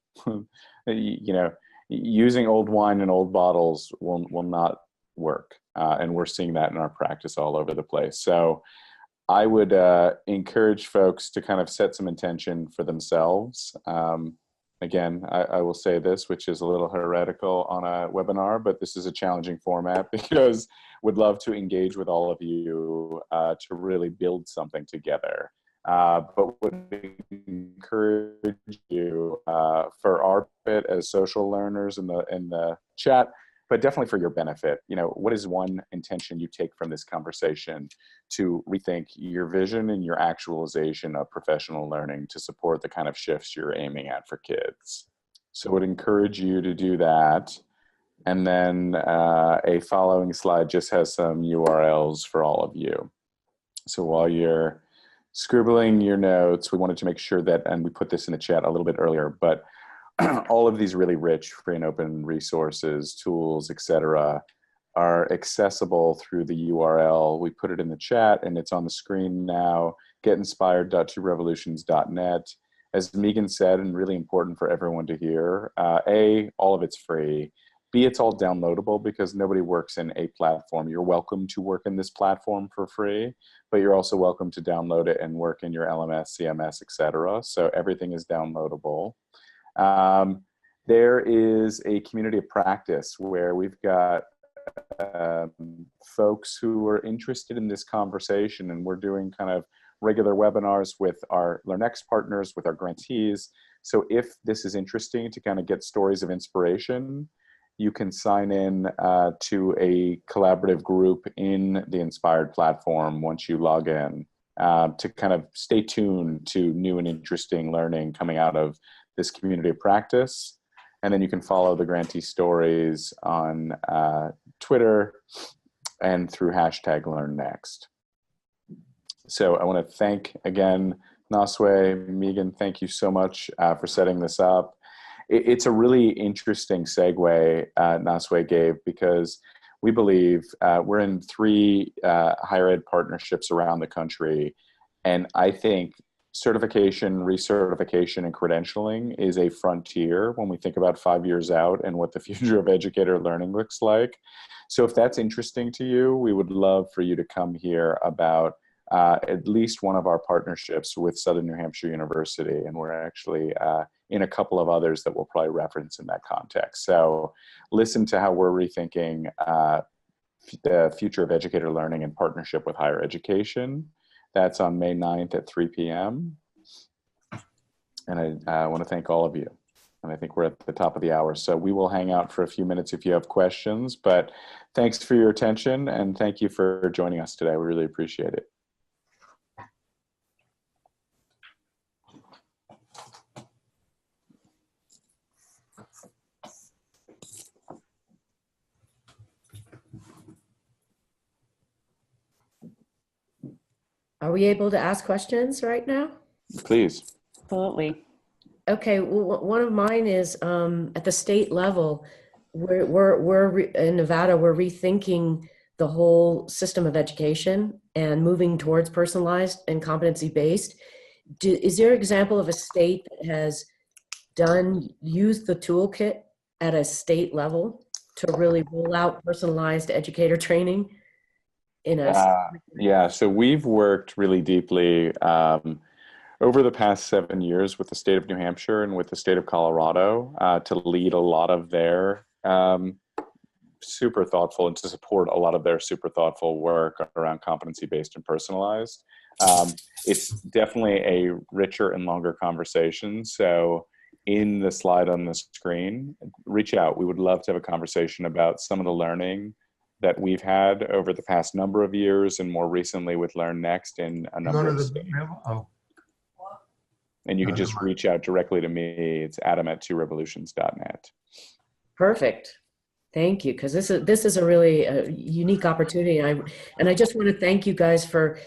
[SPEAKER 1] using old wine in old bottles will not work. And we're seeing that in our practice all over the place. So I would encourage folks to kind of set some intention for themselves. Again, I will say this, which is a little heretical on a webinar, but this is a challenging format because would love to engage with all of you to really build something together. But would encourage you for our bit as social learners in the chat, but definitely for your benefit. What is one intention you take from this conversation to rethink your vision and your actualization of professional learning to support the kind of shifts you're aiming at for kids? So I would encourage you to do that. And then a following slide just has some URLs for all of you. So while you're scribbling your notes, we wanted to make sure that, and we put this in the chat a little bit earlier, but all of these really rich free and open resources, tools, etc., are accessible through the URL. We put it in the chat and it's on the screen now, getinspired.2revolutions.net. As Meaghan said, and really important for everyone to hear, A, all of it's free. B, it's all downloadable because nobody works in a platform. You're welcome to work in this platform for free, but you're also welcome to download it and work in your LMS, CMS, etc. So everything is downloadable. There is a community of practice where we've got folks who are interested in this conversation, and we're doing kind of regular webinars with our LearnNext partners, with our grantees. So if this is interesting to kind of get stories of inspiration, you can sign in to a collaborative group in the Inspired platform once you log in to kind of stay tuned to new and interesting learning coming out of this community of practice. And then you can follow the grantee stories on Twitter and through hashtag LearnNext. So I want to thank again, Naswe, Meaghan, thank you so much for setting this up. It's a really interesting segue Naswe gave, because we believe we're in 3 higher ed partnerships around the country. And I think certification, recertification, and credentialing is a frontier when we think about 5 years out and what the future of educator learning looks like. So if that's interesting to you, we would love for you to come hear about at least one of our partnerships with Southern New Hampshire University. And we're actually in a couple of others that we'll probably reference in that context. So listen to how we're rethinking the future of educator learning in partnership with higher education. That's on May 9th at 3 p.m. And I want to thank all of you. And I think we're at the top of the hour. So we will hang out for a few minutes if you have questions. But thanks for your attention, and thank you for joining us today. We really appreciate it.
[SPEAKER 6] Are we able to ask questions right now?
[SPEAKER 1] Please.
[SPEAKER 4] Absolutely.
[SPEAKER 6] Okay, well, one of mine is at the state level, we're in Nevada, we're rethinking the whole system of education and moving towards personalized and competency-based. Is there an example of a state that has used the toolkit at a state level to really roll out personalized educator training?
[SPEAKER 1] Yeah, so we've worked really deeply over the past 7 years with the state of New Hampshire and with the state of Colorado to lead a lot of their super thoughtful and to support a lot of their super thoughtful work around competency-based and personalized. It's definitely a richer and longer conversation. So in the slide on the screen, reach out. We would love to have a conversation about some of the learning that we've had over the past number of years, and more recently with LearnNext in a number of states. And you can just reach out directly to me. It's adam@tworevolutions.net.
[SPEAKER 6] Perfect. Thank you, because this is a really unique opportunity. And I just want to thank you guys for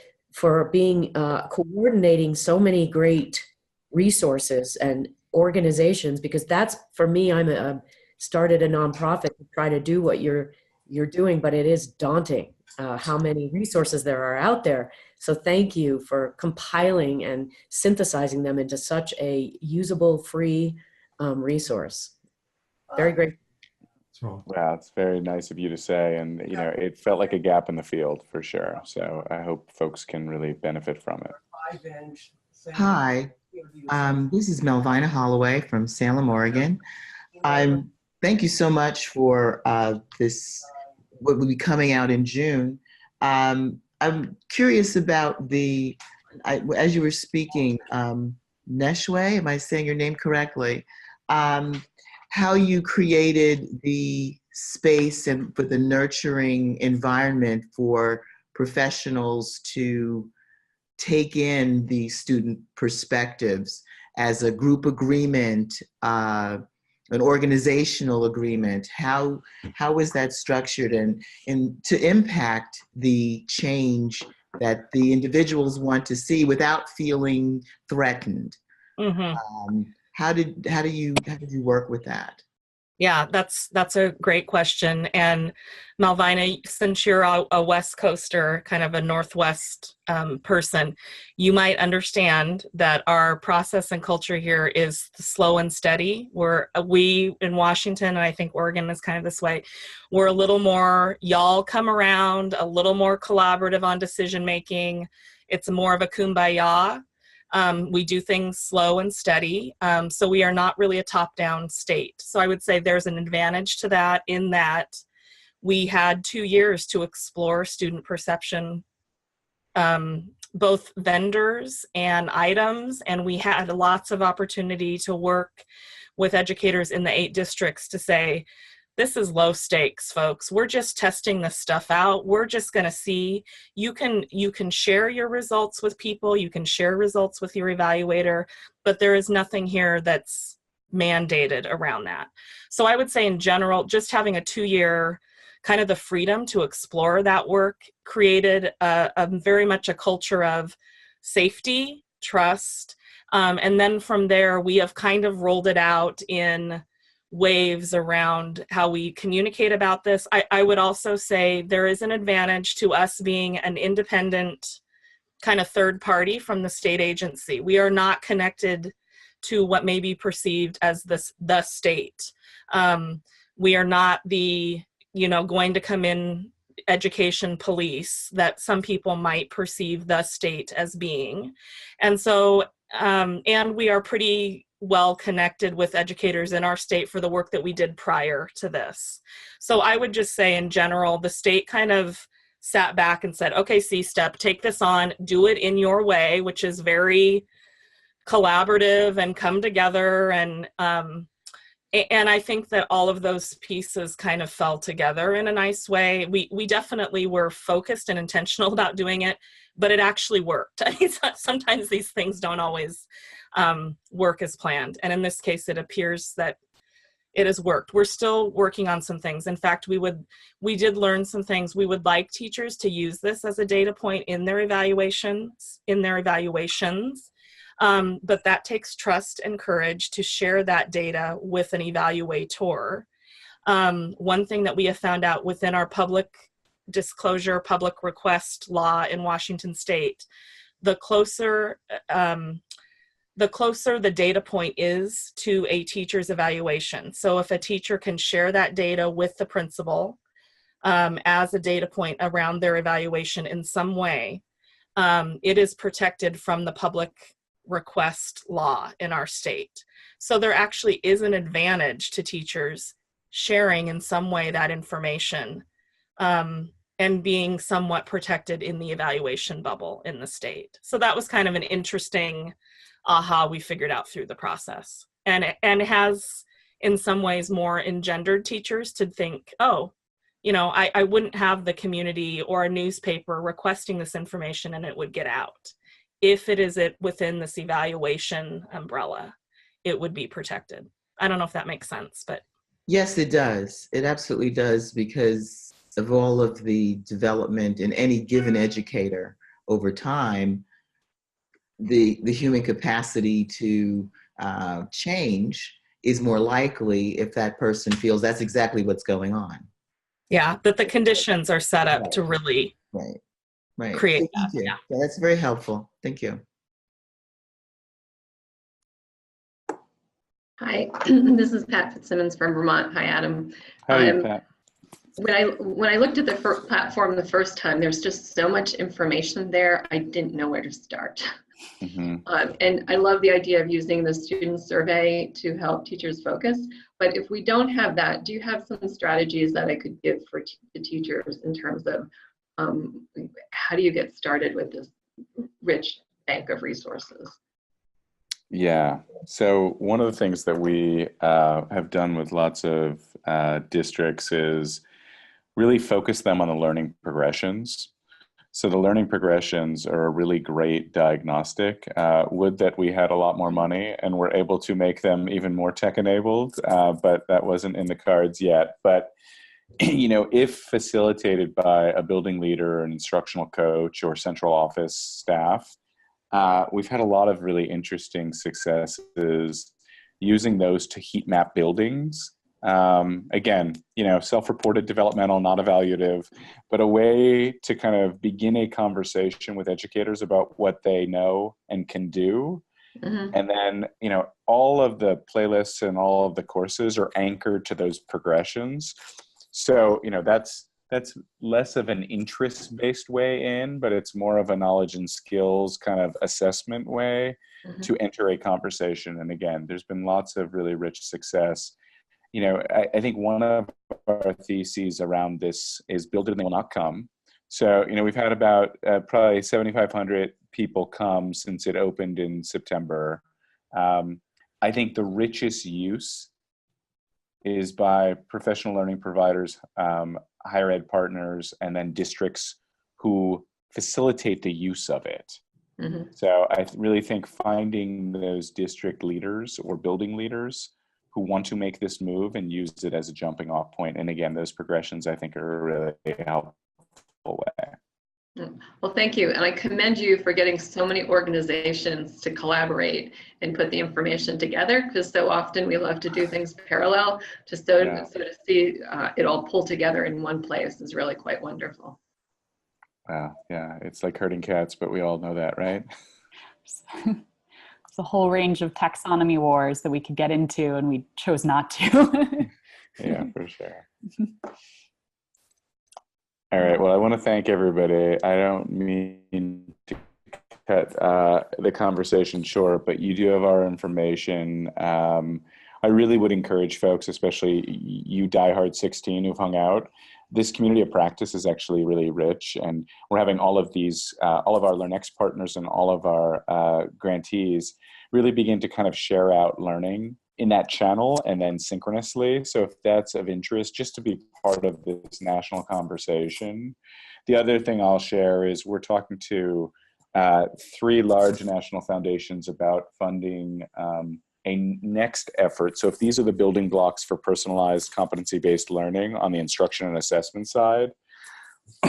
[SPEAKER 6] being coordinating so many great resources and organizations, because that's, for me, I'm started a nonprofit to try to do what you're doing, but it is daunting how many resources there are out there. So thank you for compiling and synthesizing them into such a usable, free resource. Very great.
[SPEAKER 1] Wow, it's very nice of you to say. And, you know, it felt like a gap in the field for sure. So I hope folks can really benefit from it.
[SPEAKER 7] Hi, this is Melvina Holloway from Salem, Oregon. Thank you so much for this, what will be coming out in June. I'm curious about as you were speaking, Neshwe, am I saying your name correctly? How you created the space and for the nurturing environment for professionals to take in the student perspectives as a group agreement, an organizational agreement. How is that structured and to impact the change that the individuals want to see without feeling threatened? Mm-hmm. How did you work with that?
[SPEAKER 5] Yeah, that's a great question. And Malvina, since you're a West Coaster, kind of a Northwest person, you might understand that our process and culture here is slow and steady. We in Washington, and I think Oregon is kind of this way, we're a little more, y'all come around, a little more collaborative on decision making. It's more of a kumbaya. We do things slow and steady. So we are not really a top-down state. So I would say there's an advantage to that in that we had 2 years to explore student perception both vendors and items, and we had lots of opportunity to work with educators in the 8 districts to say, this is low stakes, folks. We're just testing this stuff out. We're just going to see. You can share your results with people. You can share results with your evaluator, but there is nothing here that's mandated around that. So I would say in general, just having a 2-year kind of the freedom to explore that work created a very much a culture of safety, trust, and then from there we have kind of rolled it out in waves around how we communicate about this. I would also say there is an advantage to us being an independent kind of third party from the state agency. We are not connected to what may be perceived as the state. We are not the, going to come in education police that some people might perceive the state as being. And so, and we are pretty well connected with educators in our state for the work that we did prior to this. So I would just say in general, the state kind of sat back and said, okay, C-STEP, take this on, do it in your way, which is very collaborative and come together. And I think that all of those pieces kind of fell together in a nice way. We definitely were focused and intentional about doing it, but it actually worked. I mean, sometimes these things don't always work as planned. And in this case, it appears that it has worked. We're still working on some things. In fact, we did learn some things. We would like teachers to use this as a data point in their evaluations, but that takes trust and courage to share that data with an evaluator. One thing that we have found out within our public disclosure, public request law in Washington State, the closer the data point is to a teacher's evaluation. So if a teacher can share that data with the principal as a data point around their evaluation in some way, it is protected from the public request law in our state. So there actually is an advantage to teachers sharing in some way that information and being somewhat protected in the evaluation bubble in the state. So that was kind of an interesting aha we figured out through the process. And it has in some ways more engendered teachers to think, oh, I wouldn't have the community or a newspaper requesting this information and it would get out. If it is within this evaluation umbrella, it would be protected. I don't know if that makes sense, but.
[SPEAKER 7] Yes, it does. It absolutely does, because of all of the development in any given educator over time, the human capacity to change is more likely if that person feels that's exactly what's going on.
[SPEAKER 5] Yeah, that the conditions are set up to really create that.
[SPEAKER 7] Yeah, that's very helpful. Thank you.
[SPEAKER 8] Hi, this is Pat Fitzsimmons from Vermont. Hi, Adam.
[SPEAKER 1] Hi, Pat.
[SPEAKER 8] When I looked at the platform the first time, there's just so much information there. I didn't know where to start.
[SPEAKER 1] Mm-hmm.
[SPEAKER 8] And I love the idea of using the student survey to help teachers focus. But if we don't have that, do you have some strategies that I could give for the teachers in terms of how do you get started with this rich bank of resources?
[SPEAKER 1] Yeah, so one of the things that we have done with lots of districts is really focus them on the learning progressions. So the learning progressions are a really great diagnostic. Would that we had a lot more money and were able to make them even more tech-enabled, but that wasn't in the cards yet. But if facilitated by a building leader, an instructional coach, or central office staff, we've had a lot of really interesting successes using those to heat map buildings. Again, self-reported, developmental, not evaluative, but a way to kind of begin a conversation with educators about what they know and can do. Mm-hmm. And then, all of the playlists and all of the courses are anchored to those progressions. So, that's less of an interest-based way in, but it's more of a knowledge and skills kind of assessment way to enter a conversation. And again, there's been lots of really rich success. I think one of our theses around this is build it and they will not come. So, we've had about probably 7,500 people come since it opened in September. I think the richest use is by professional learning providers, higher ed partners, and then districts who facilitate the use of it.
[SPEAKER 8] Mhm.
[SPEAKER 1] So I really think finding those district leaders or building leaders who want to make this move and use it as a jumping off point. And again, those progressions I think are a really helpful way.
[SPEAKER 8] Well, thank you. And I commend you for getting so many organizations to collaborate and put the information together, because so often we love to do things parallel. So to see it all pull together in one place is really quite wonderful.
[SPEAKER 1] Wow, yeah, it's like herding cats, but we all know that, right?
[SPEAKER 4] It's a whole range of taxonomy wars that we could get into, and we chose not to.
[SPEAKER 1] Yeah, for sure. All right, well, I want to thank everybody. I don't mean to cut the conversation short, but you do have our information. I really would encourage folks, especially you diehard 16 who've hung out. This community of practice is actually really rich, and we're having all of these, all of our LearnX partners and all of our grantees really begin to kind of share out learning in that channel and then synchronously. So if that's of interest, just to be part of this national conversation. The other thing I'll share is we're talking to 3 large national foundations about funding a next effort. So if these are the building blocks for personalized competency-based learning on the instruction and assessment side,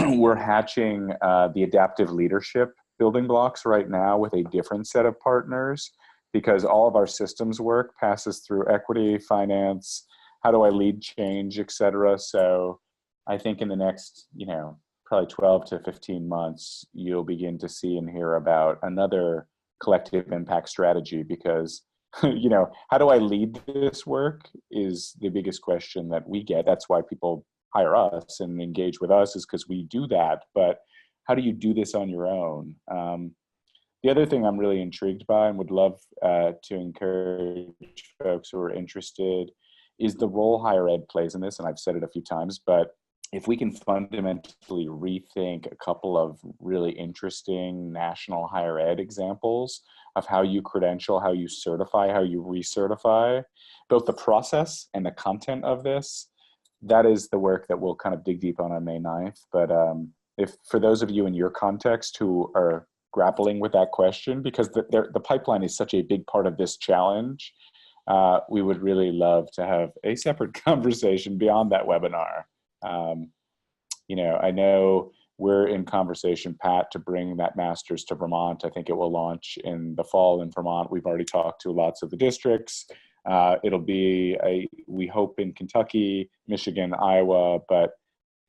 [SPEAKER 1] we're hatching the adaptive leadership building blocks right now with a different set of partners, because all of our systems work passes through equity, finance, how do I lead change, et cetera. So I think in the next, probably 12 to 15 months, you'll begin to see and hear about another collective impact strategy, because, how do I lead this work is the biggest question that we get. That's why people hire us and engage with us, is because we do that. But how do you do this on your own? The other thing I'm really intrigued by and would love to encourage folks who are interested is the role higher ed plays in this. And I've said it a few times, but if we can fundamentally rethink a couple of really interesting national higher ed examples of how you credential, how you certify, how you recertify, both the process and the content of this, that is the work that we'll kind of dig deep on May 9th. But if for those of you in your context who are grappling with that question, because the pipeline is such a big part of this challenge, we would really love to have a separate conversation beyond that webinar. I know we're in conversation, Pat, to bring that master's to Vermont. I think it will launch in the fall in Vermont. We've already talked to lots of the districts. It'll be, we hope, in Kentucky, Michigan, Iowa, but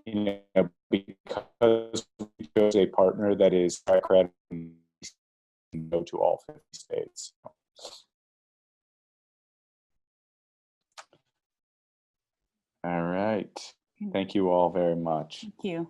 [SPEAKER 1] because we chose a partner that is accredited and go to all 50 states. All right. Thank you all very much.
[SPEAKER 4] Thank you.